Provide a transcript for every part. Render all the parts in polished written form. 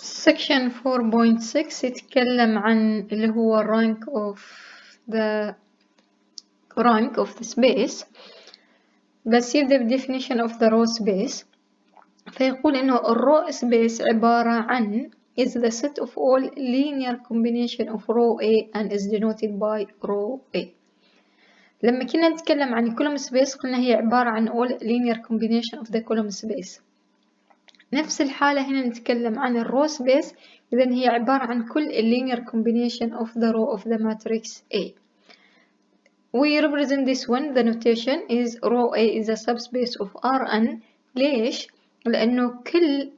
Section 4.6 يتكلم عن اللي هو the rank of the space، بس يبدأ definition of the row space. فيقول إنه الrow space عبارة عن is the set of all linear combination of row A and is denoted by row A. لما كنا نتكلم عن column space قلنا هي عبارة عن all linear combination of the column space. نفس الحالة هنا نتكلم عن الرو سبيس، إذن هي عبارة عن كل linear combination of the row of the matrix A. We represent this one, the notation is row A is a subspace of Rn. ليش؟ لأنه كل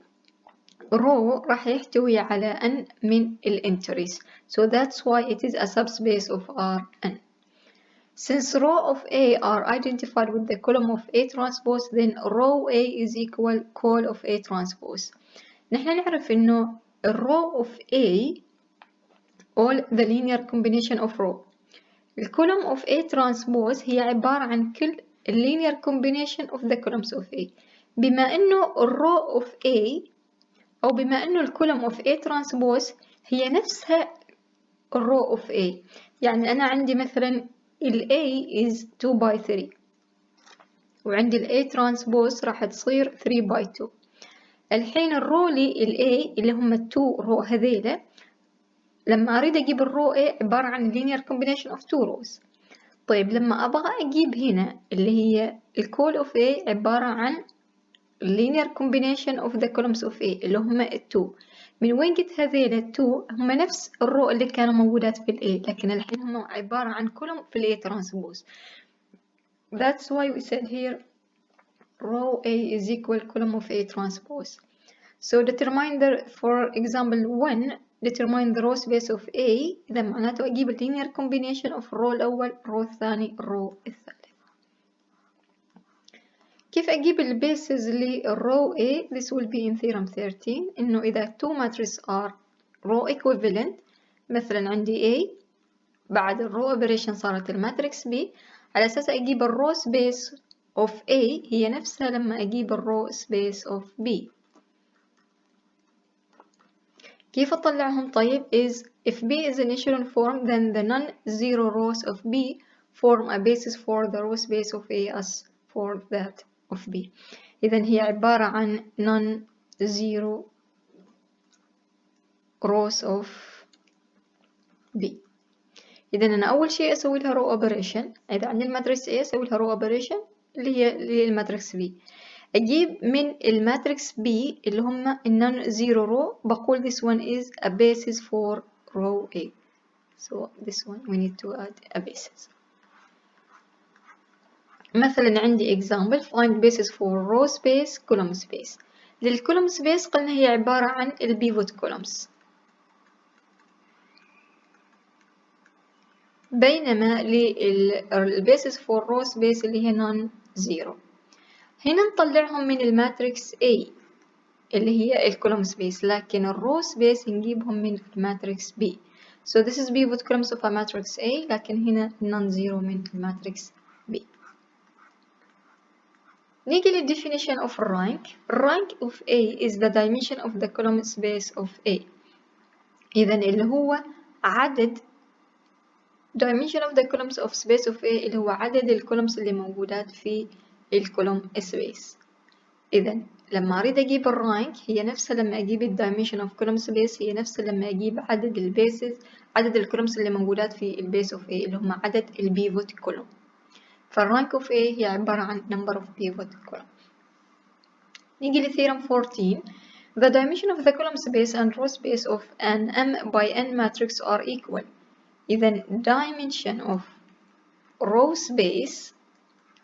row راح يحتوي على n من الانتريز. So that's why it is a subspace of Rn. Since row of A are identified with the column of A transpose, then row A is equal col of A transpose. نحن نعرف إنه row of A all the linear combination of row. column of A transpose هي عبارة عن كل linear combination of the columns of A. بما إنه row of A أو بما إنه column of A transpose هي نفسها row of A. يعني أنا عندي مثلاً ال A is 2 by 3 وعندي ال A transpose راح تصير 3 by 2. الحين الرو لي ال A اللي هم ال 2 رو هذيلا، لما أريد أجيب الرو A عبارة عن linear combination of 2 rows. طيب لما أبغى أجيب هنا اللي هي ال col of A عبارة عن linear combination of the columns of A اللي هم ال 2. من وين جت هذيل ال 2 هم نفس الرو اللي كانوا موجودات في ال A، لكن الحين هم عبارة عن column في ال A transpose. That's why we said here row A is equal column of A transpose. So determine for example 1 determine the row space of A. إذا معناته أجيب ال linear combination of row الأول row الثاني row الثالث. كيف أجيب ال bases للrow A؟ This will be in theorem 13. إنه إذا two matrices are row equivalent، مثلا عندي A بعد الrow operation صارت الماتريكس B، على أساس أجيب الrow space of A هي نفسها لما أجيب الrow space of B. كيف أطلعهم طيب؟ is if B is an echelon form then the non-zero rows of B form a basis for the row space of A as for that of B. إذن هي عبارة عن non-zero rows of B. إذن أنا أول شيء أسوي لها row operation. إذا عندي الماتريكس A أسوي لها row operation اللي هي الماتريكس B. أجيب من الماتريكس B اللي هم non-zero row، بقول this one is a basis for row A. So this one we need to add a basis. مثلا عندي example find basis for row space column space. للcolumn space قلنا هي عبارة عن ال pivot columns، بينما للbasis for row space اللي هي non-zero. هنا نطلعهم من الماتريكس A اللي هي الكولوم سبيس، لكن الرو سبيس نجيبهم من الماتريكس B. So this is pivot columns of a matrix A، لكن هنا non-zero من الماتريكس B. نيجي لل definition of rank. Rank of A is the dimension of the column space of A. إذن اللي هو عدد dimension of the columns of space of A اللي هو عدد الكولومز اللي موجودات في الكولوم سبيس. إذن لما أريد أجيب الرانك هي نفسها لما أجيب الدايمنشن أوف كولوم سبيس هي نفسها لما أجيب عدد البيسز، عدد الكولومز اللي موجودات في البيس أوف A اللي هم عدد البيفوت كولوم. فالرانك أوف A هي عبارة عن number of pivot column. نيجي لثيرم 14. The dimension of the column space and row space of an M by N matrix are equal. إذن dimension of row space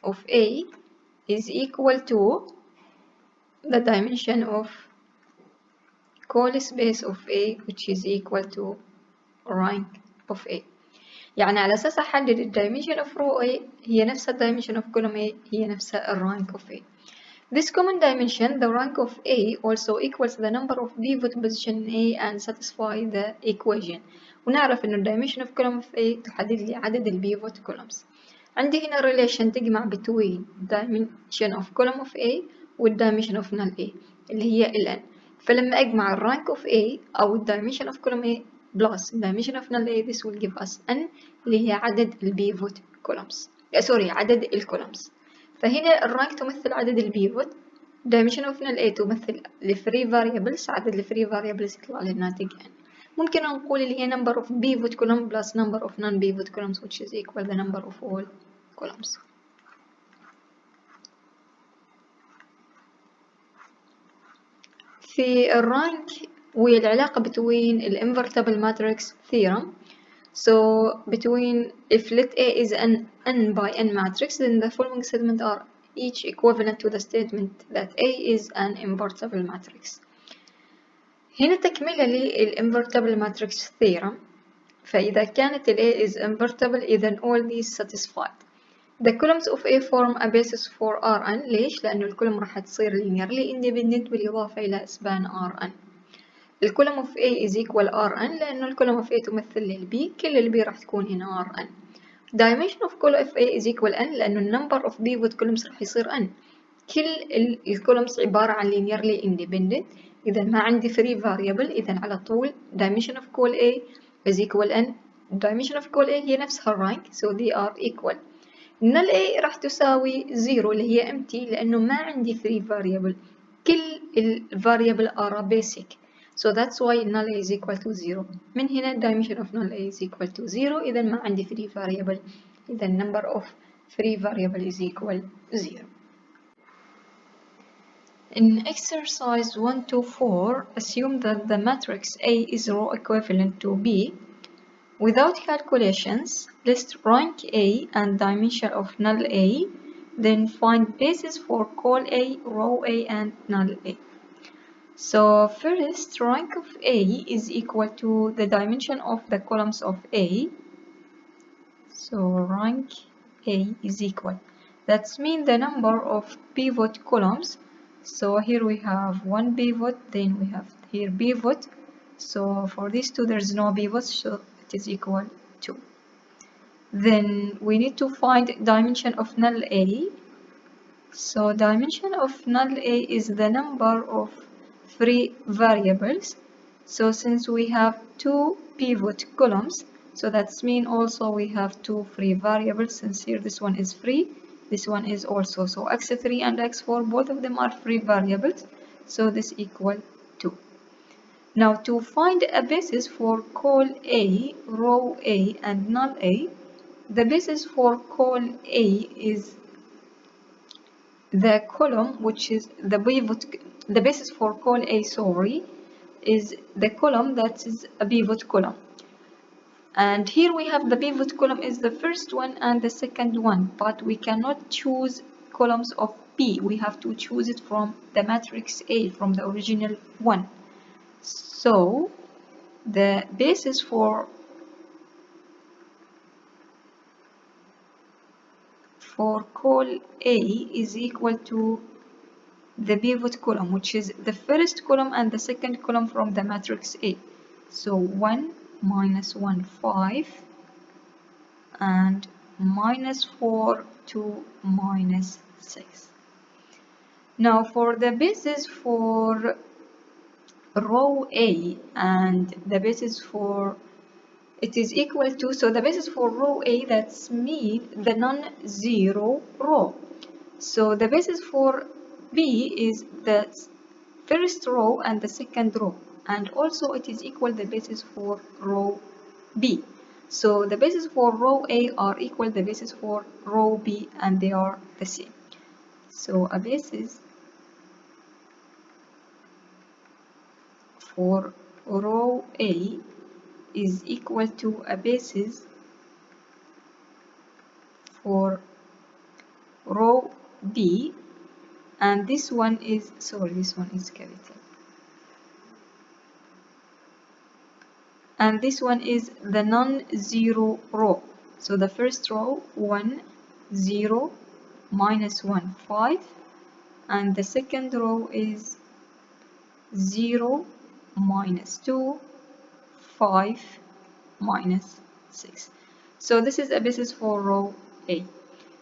of A is equal to the dimension of col space of A which is equal to rank of A. يعني على أساس أحدد ال dimension of row A هي نفس ال dimension of column A هي نفس ال rank of A. This common dimension, the rank of A, also equals the number of pivot position in A and satisfy the equation. ونعرف إنه dimension of column of A تحدد لي عدد ال pivot columns. عندي هنا relation تجمع between dimension of column of A والdimension of null A اللي هي ال n. فلما أجمع الرانك of A أو dimension of column A plus dimension of null A, this will give us n اللي هي عدد البيفوت columns. سوري، عدد الكولومز. فهنا الرانك تمثل عدد البيفوت، dimension of null A تمثل الفري variables، عدد الفري variables يطلع لي الناتج n. ممكن نقول اللي هي number of pivot column plus number of non-pivot columns which is equal the number of all columns. في الرانك والعلاقة between the invertible matrix theorem. So between if let A is an n by n matrix, then the following statements are each equivalent to the statement that A is an invertible matrix. هنا تكملة للinvertible matrix theorem. فإذا كانت ال A is invertible إذا all these satisfied. The columns of A form a basis for Rn. ليش؟ لأنه الكولوم راح تصير linearly independent بالإضافة إلى إسبان Rn. الكولوم of A is equal Rn لأنه الكولوم of A تمثل للB، كل الB راح تكون هنا Rn. Dimension of column of A is equal n لأنه number of pivot columns راح يصير n. كل الكولومز عبارة عن linearly independent. إذا ما عندي free variable إذا على طول dimension of call A is equal n. dimension of call A هي نفسها الرانك so they are equal. null A راح تساوي 0 اللي هي empty لأنه ما عندي free variable، كل variable are basic. So that's why null A is equal to 0. من هنا dimension of null A is equal to 0 إذا ما عندي free variable، إذا number of free variable is equal 0. In exercise 1 to 4, assume that the matrix A is row equivalent to B. Without calculations, list rank A and dimension of null A, then find basis for call A, row A, and null A. So first, rank of A is equal to the dimension of the columns of A. So rank A is equal. That means the number of pivot columns. So here we have one pivot, then we have here pivot. So for these two there is no pivot, so it is equal to. Then we need to find dimension of null A. So dimension of null A is the number of free variables. So since we have two pivot columns, so that means also we have two free variables. Since here this one is free, this one is also. So x3 and x4 both of them are free variables. So this equal 2. Now to find a basis for call A, row A, and null A, the basis for call A is the column which is the pivot. The basis for call A, sorry, is the column that is a pivot column. And here we have the pivot column is the first one and the second one, but we cannot choose columns of B. We have to choose it from the matrix A, from the original one. So the basis for call A is equal to the pivot column, which is the first column and the second column from the matrix A. So 1, minus 1, 5, and minus 4, 2, minus 6. Now for the basis for row A and the basis for it is equal to, so the basis for row A, that's mean the non-zero row. So the basis for B is the first row and the second row, and also it is equal the basis for row B. So the basis for row A are equal the basis for row B, and they are the same. So a basis for row A is equal to a basis for row B, and this one is, sorry, this one is capital, and this one is the non-zero row. So the first row 1, 0, minus 1, 5, and the second row is 0, minus 2, 5, minus 6. So this is a basis for row A.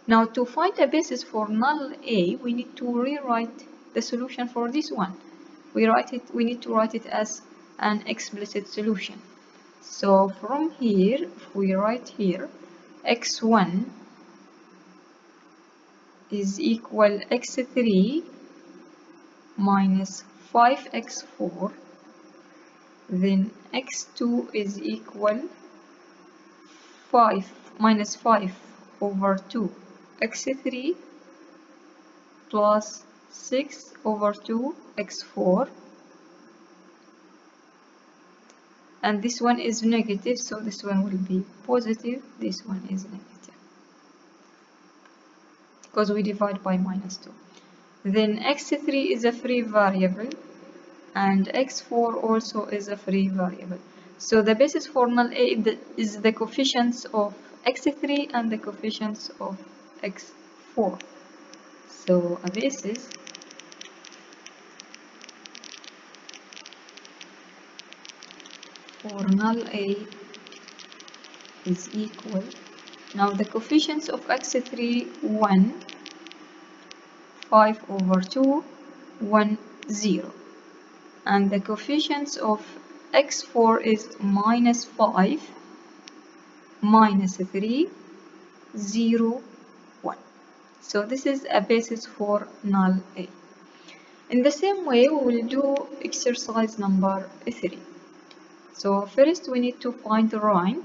Now to find a basis for null A, we need to rewrite the solution for this one. we need to write it as an explicit solution. So from here, if we write here x1 is equal x3 minus 5x4, then x2 is equal 5 minus 5 over 2 x3 plus 6 over 2 x4, and this one is negative, so this one will be positive, this one is negative because we divide by minus 2. Then x3 is a free variable and x4 also is a free variable. So the basis for null A is the coefficients of x3 and the coefficients of x4. So a basis for null A is equal, now the coefficients of x3 1, 5 over 2, 1, 0, and the coefficients of x4 is minus 5, minus 3, 0, 1. So this is a basis for null A. In the same way, we will do exercise number 3. So first we need to find the rank.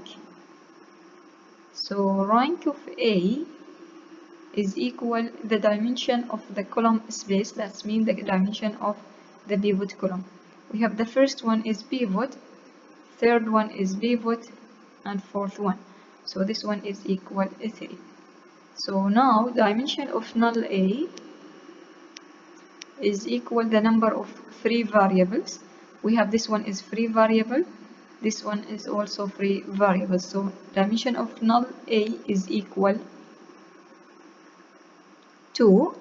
So rank of A is equal the dimension of the column space, that means the dimension of the pivot column. We have the first one is pivot, third one is pivot, and fourth one. So this one is equal 3. So now dimension of null A is equal the number of free variables. We have this one is free variable, this one is also free variable. So dimension of null A is equal 2,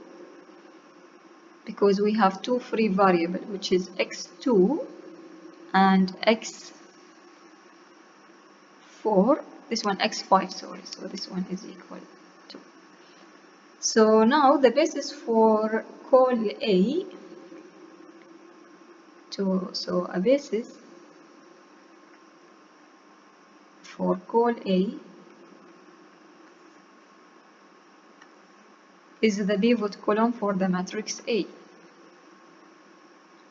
because we have two free variables, which is x2 and x4, this one x5, sorry, so this one is equal 2. So now the basis for call A, so a basis for call A is the pivot column for the matrix A.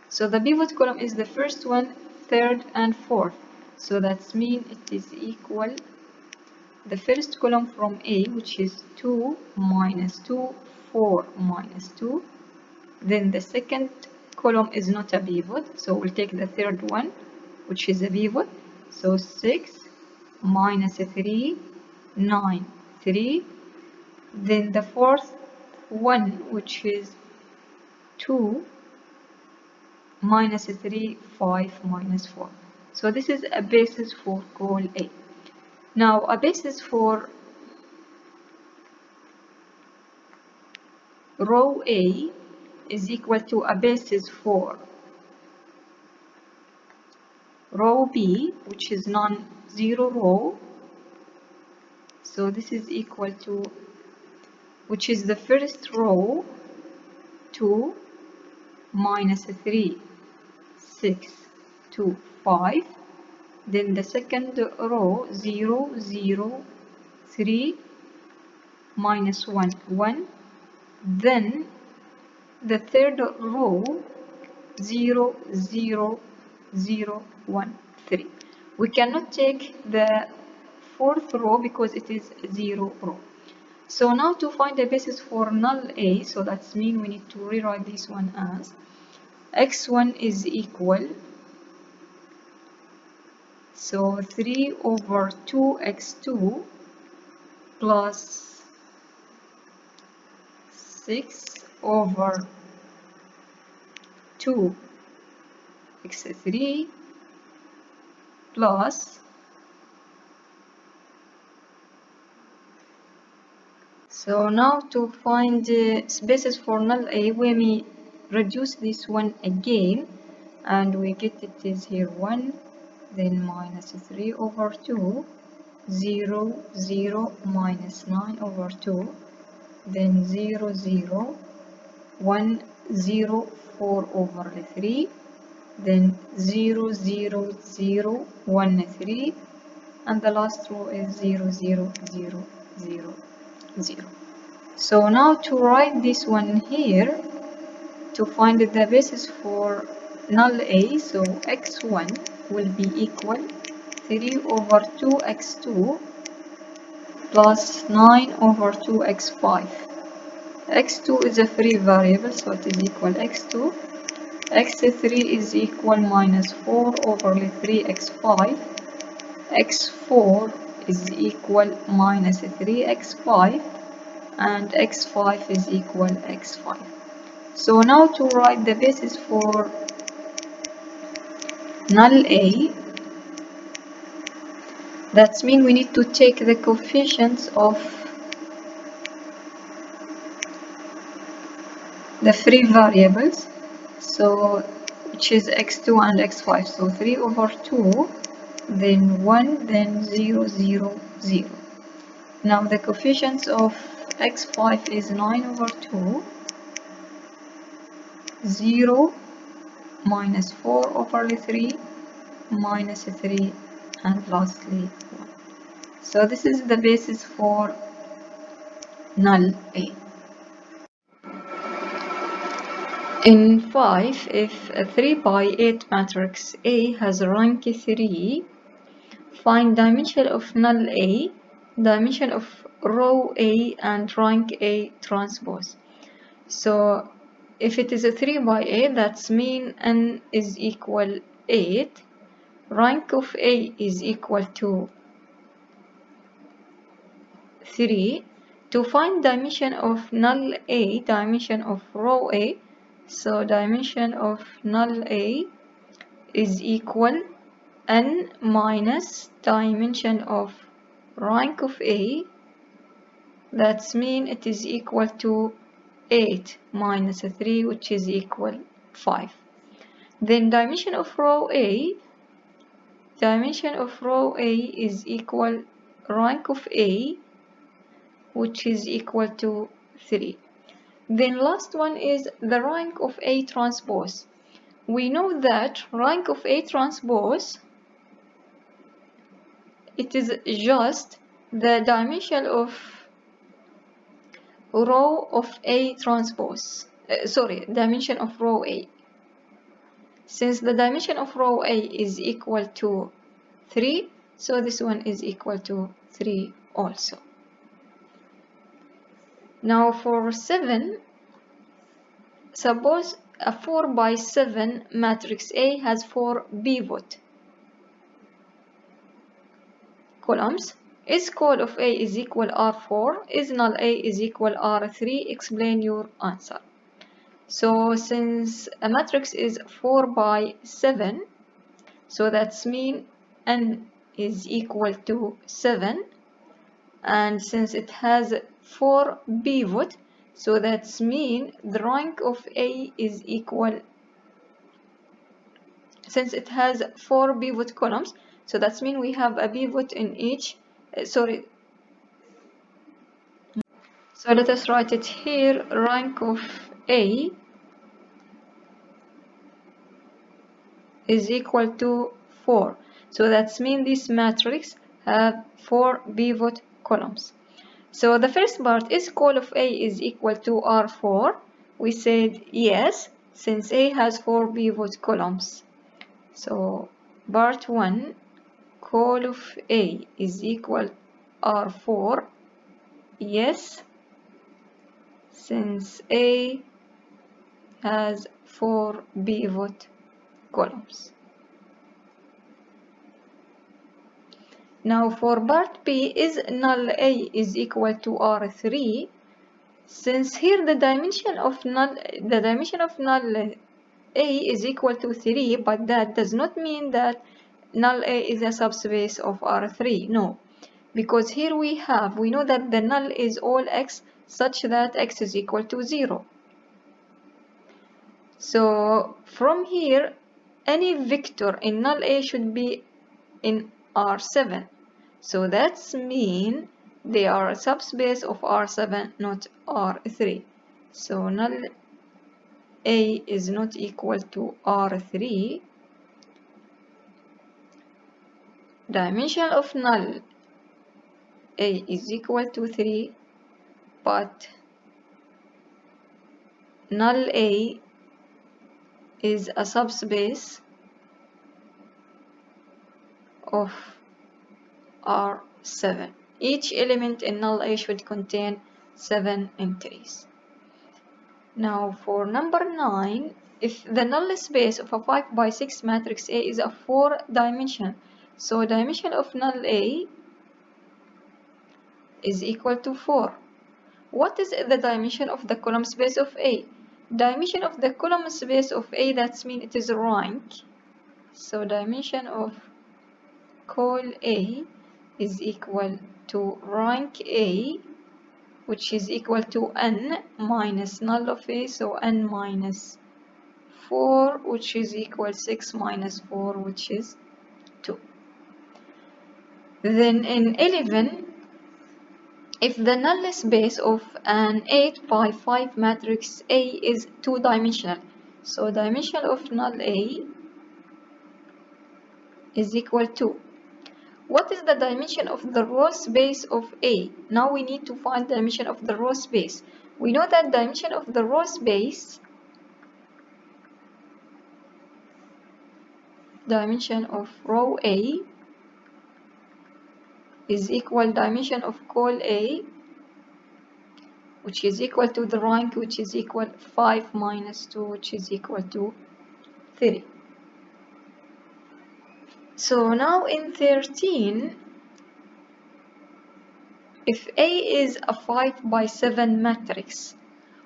So the pivot column is the first one, third, and fourth. So that means it is equal the first column from A, which is 2, minus 2, 4, minus 2. Then the second column is not a pivot, so we'll take the third one, which is a pivot. So 6, minus 3, 9, 3. Then the fourth one, which is 2, minus 3, 5, minus 4. So this is a basis for call A. Now a basis for row A is equal to a basis for row B, which is non-zero row. So this is equal to, which is the first row, 2, minus 3, 6, 2, 5. Then the second row, 0, 0, 3, minus 1, 1. Then the third row, 0, 0, 0, 1, 3. We cannot take the fourth row because it is 0 row. So now to find the basis for null A, so that means we need to rewrite this one as x1 is equal, so 3 over 2x2 plus 6 over 2x3 plus, so now to find the basis for null A, we may reduce this one again, and we get it is here 1, then minus 3 over 2, 0, 0, minus 9 over 2, then 0, 0, 1, 0, 4 over 3, then 0, 0, 0, 1, 3, and the last row is 0, 0, 0, 0, 0. So now to write this one here, to find the basis for null A, so x1 will be equal 3 over 2x2 plus 9 over 2x5. x2 is a free variable, so it is equal x2. x3 is equal minus 4 over 3x5. x4 is equal minus 3x5, and x5 is equal x5. So now to write the basis for null A, that means we need to take the coefficients of the free variables, so which is x2 and x5, so 3 over 2, then 1, then 0, 0, 0. Now the coefficients of x5 is 9 over 2, 0, minus 4 over 3, minus 3, and lastly 1. So this is the basis for null A. In 5, if a 3 by 8 matrix A has rank 3, find dimension of null A, dimension of row A, and rank A transpose. So if it is a 3 by 8, that's mean n is equal 8, rank of A is equal to 3. To find dimension of null A, dimension of row A, so dimension of null A is equal n minus dimension of rank of A, that's mean it is equal to 8 minus 3, which is equal 5. Then dimension of row A, dimension of row A is equal rank of A, which is equal to 3. Then last one is the rank of A transpose. We know that rank of A transpose, it is just the dimension of row of A transpose. Dimension of row A. Since the dimension of row A is equal to 3, so this one is equal to 3 also. Now for 7, suppose a 4 by 7 matrix A has 4 pivot columns. Is code of A is equal R4? Is null A is equal R3? Explain your answer. So since a matrix is 4 by 7, so that's mean n is equal to 7, and since it has 4 pivot, so that's mean the rank of A is equal, since it has 4 pivot columns, so that's mean we have a pivot in each, so let us write it here. Rank of A is equal to 4, so that's mean this matrix have 4 pivot columns. So the first part, is call of A is equal to R4? We said yes, since A has 4 pivot columns. So part 1, call of A is equal R4, yes, since A has 4 pivot columns. Now for part B, is null A is equal to R3? Since here the dimension of null A is equal to 3, but that does not mean that null A is a subspace of R3. No, because here we know that the null is all x such that x is equal to 0. So from here, any vector in null A should be in R7. So that's mean they are a subspace of R7, not R3. So null A is not equal to R3. dimension of null A is equal to 3, but null A is a subspace of R7. Each element in null A should contain 7 entries. Now for number 9, if the null space of a 5 by 6 matrix A is a 4-dimension, so dimension of null A is equal to 4. What is the dimension of the column space of A? Dimension of the column space of A, that means it is rank. So dimension of col A is equal to rank A, which is equal to n minus null of A, so n minus 4, which is equal 6 minus 4, which is 2. Then in 11, if the null space of an 8 by 5 matrix A is 2-dimensional, so dimension of null A is equal to, what is the dimension of the row space of A? Now we need to find the dimension of the row space. We know that dimension of the row space, dimension of row A is equal dimension of col A, which is equal to the rank, which is equal 5 minus 2, which is equal to 3. So now in 13, if A is a 5 by 7 matrix,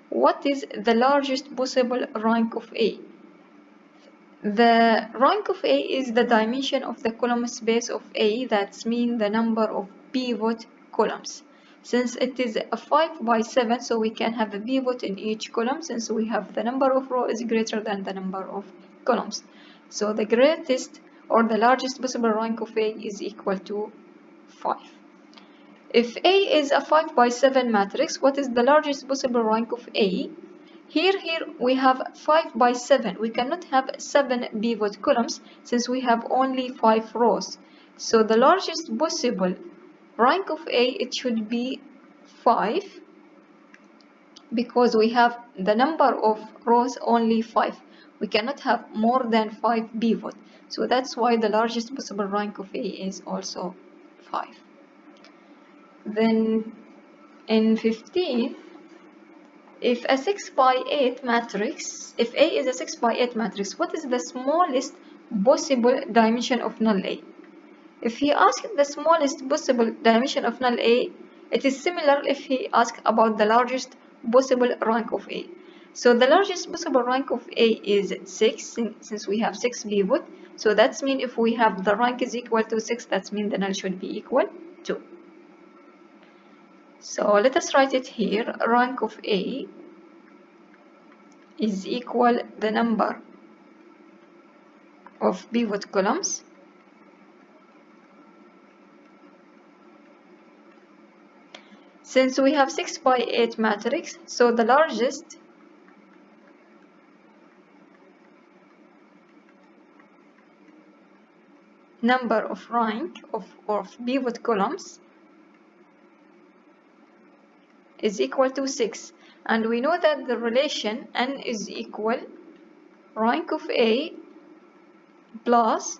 what is the largest possible rank of A? The rank of A is the dimension of the column space of A, that means the number of pivot columns. Since it is a 5 by 7, so we can have a pivot in each column, since we have the number of rows is greater than the number of columns. So the greatest or the largest possible rank of A is equal to 5. If A is a 5 by 7 matrix, what is the largest possible rank of A? Here we have 5 by 7. We cannot have 7 pivot columns since we have only 5 rows. So the largest possible rank of A, it should be 5, because we have the number of rows only 5. We cannot have more than 5 pivot. So that's why the largest possible rank of A is also 5. Then in 15, if a 6 by 8 matrix, if A is a 6 by 8 matrix, what is the smallest possible dimension of null A? If he asks the smallest possible dimension of null A, it is similar if he asks about the largest possible rank of A. So the largest possible rank of A is 6, since we have 6 pivot. So that means if we have the rank is equal to 6, that means the null should be equal to. So let us write it here. Rank of A is equal the number of pivot columns since we have 6 by 8 matrix, so the largest number of rank of pivot columns is equal to 6, and we know that the relation n is equal rank of A plus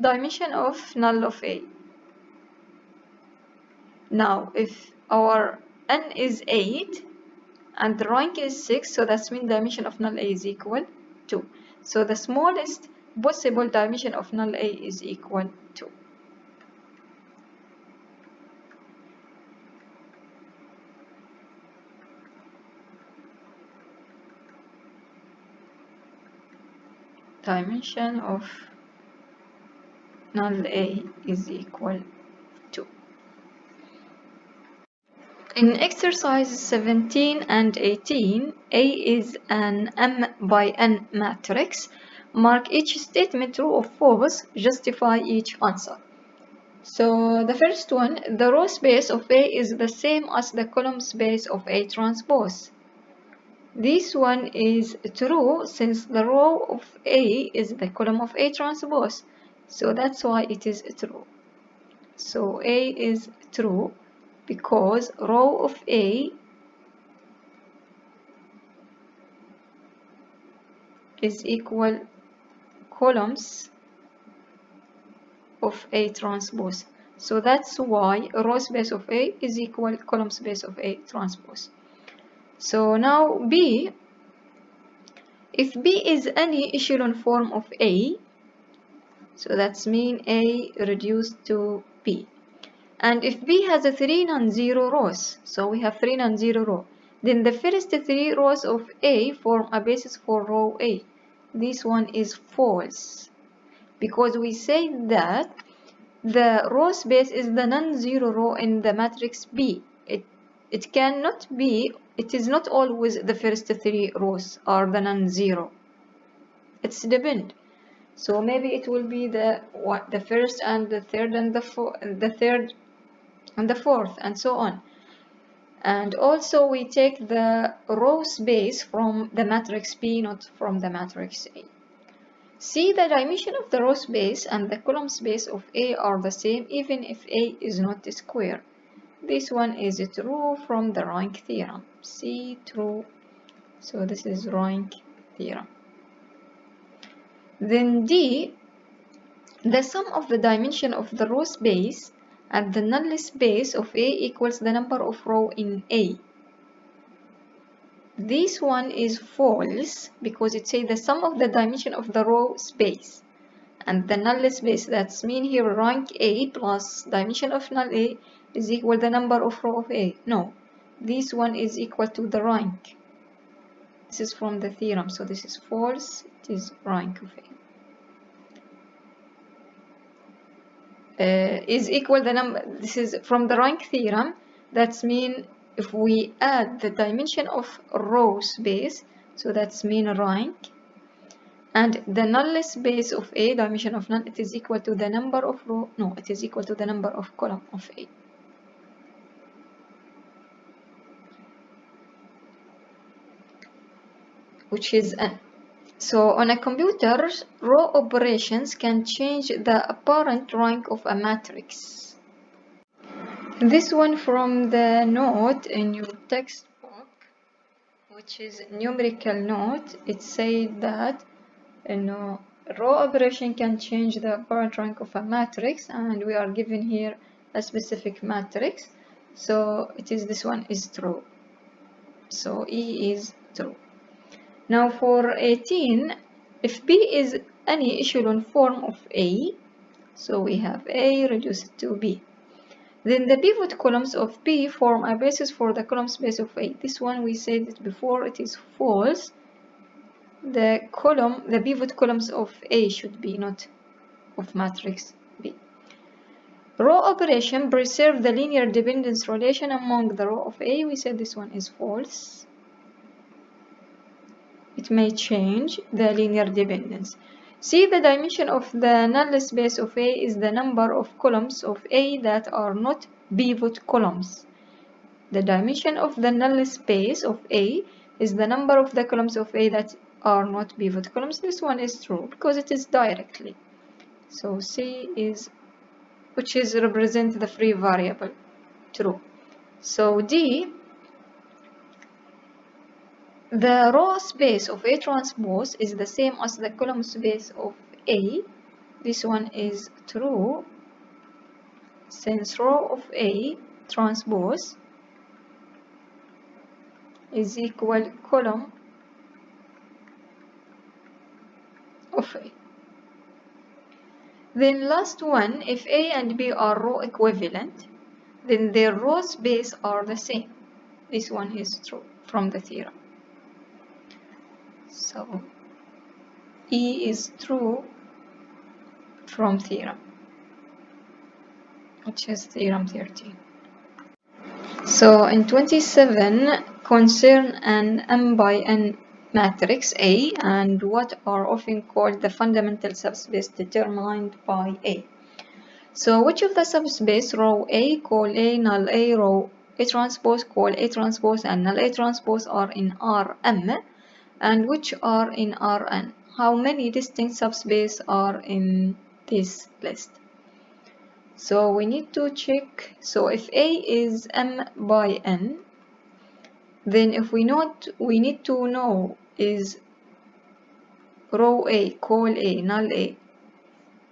dimension of null of A. Now if our n is 8 and the rank is 6, so that means dimension of null A is equal to. So the smallest possible dimension of null A is equal to. Dimension of null A is equal to. In exercises 17 and 18, A is an M by N matrix. Mark each statement true or false, justify each answer. So the first one, the row space of A is the same as the column space of A transpose. This one is true since the row of A is the column of A transpose. So that's why it is true. So A is true because row of A is equal columns of A transpose. So that's why row space of A is equal column space of A transpose. So now B, if B is any echelon form of A, so that's mean A reduced to B. And if B has a 3 non-zero rows, so we have 3 non-zero rows, then the first 3 rows of A form a basis for row A. This one is false, because we say that the row space is the non-zero row in the matrix B. It cannot be, it is not always the first 3 rows are the non-zero. It's depend. So maybe it will be the first and the third and the third and the fourth and so on. And also we take the row space from the matrix B, not from the matrix A. See, the dimension of the row space and the column space of A are the same even if A is not a square. This one is true from the rank theorem. See, true. So this is rank theorem. Then D, the sum of the dimension of the row space and the null space of A equals the number of rows in A. This one is false because it says the sum of the dimension of the row space and the null space. That's mean here rank A plus dimension of null A is equal the number of row of A. No, this one is equal to the rank. This is from the theorem, so this is false. It is rank of A. Is equal the number. This is from the rank theorem. That's mean if we add the dimension of row space, so that's mean rank, and the null space of A, dimension of null, it is equal to the number of row. No, it is equal to the number of column of A. Which is n. So on a computer, row operations can change the apparent rank of a matrix. This one from the note in your textbook, which is numerical note, it said that row operation can change the apparent rank of a matrix, and we are given here a specific matrix. So it is, this one is true. So E is true. Now for 18, if B is any echelon form of A, so we have A reduced to B, then the pivot columns of B form a basis for the column space of A. This one we said it before, it is false. The pivot columns of A should be not of matrix B. Row operation preserve the linear dependence relation among the row of A. We said this one is false. It may change the linear dependence. See, the dimension of the null space of A is the number of columns of A that are not pivot columns. The dimension of the null space of A is the number of the columns of A that are not pivot columns. This one is true because it is directly. So C is, which is represent the free variable, true. So D, the row space of A transpose is the same as the column space of A. This one is true since row of A transpose is equal column of A. Then last one, if A and B are row equivalent, then their row space are the same. This one is true from the theorem. So E is true from theorem, which is theorem 13. So in 27, concern an M by N matrix A and what are often called the fundamental subspace determined by A. So which of the subspace row A, call A, null A, row A transpose, call A transpose, and null A transpose are in Rm, and which are in Rn? How many distinct subspace are in this list? So we need to check. So if A is m by n, then if we need to know is row A, call A, null A,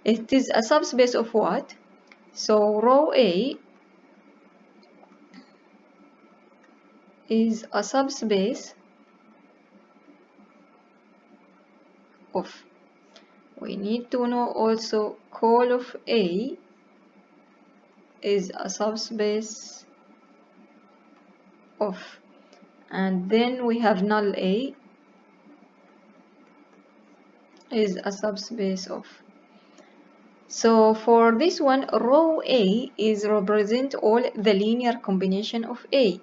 it is a subspace of what? So row A is a subspace of, we need to know also call of A is a subspace of, and then we have null A is a subspace of. So for this one, row A is represent all the linear combination of A,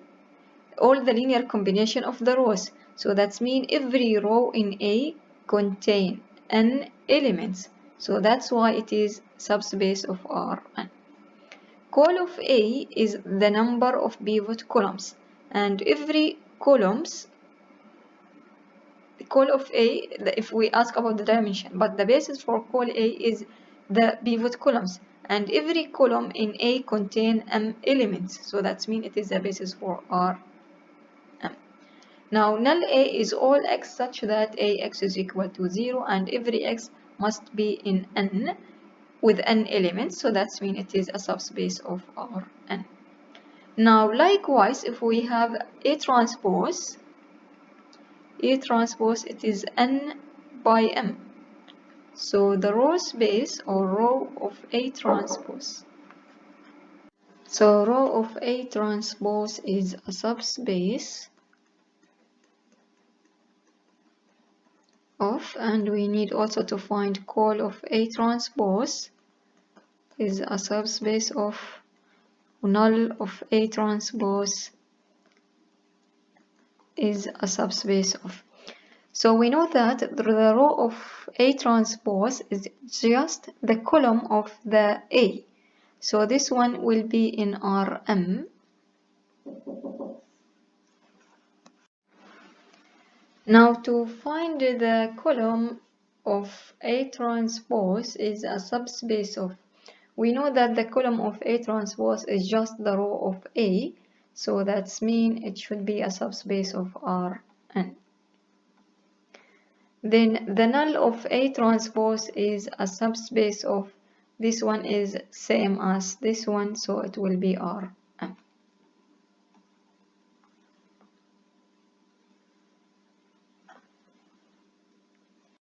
all the linear combination of the rows. So that means every row in A contain n elements. So that's why it is subspace of Rn. Call of A is the number of pivot columns, and every columns, call of A, if we ask about the dimension, but the basis for call A is the pivot columns, and every column in A contain m elements, so that means it is the basis for Rm. Now null A is all x such that Ax is equal to 0, and every x must be in n with n elements, so that means it is a subspace of Rn. Now likewise, if we have A transpose, it is n by m. So the row space or row of A transpose. So row of A transpose is a subspace of, and we need also to find call of A transpose is a subspace of, null of A transpose is a subspace of. So we know that the row of A transpose is just the column of the A. So this one will be in Rm. Now to find the column of A transpose is a subspace of, we know that the column of A transpose is just the row of A, so that means it should be a subspace of Rn. Then the null of A transpose is a subspace of, this one is same as this one, so it will be Rn.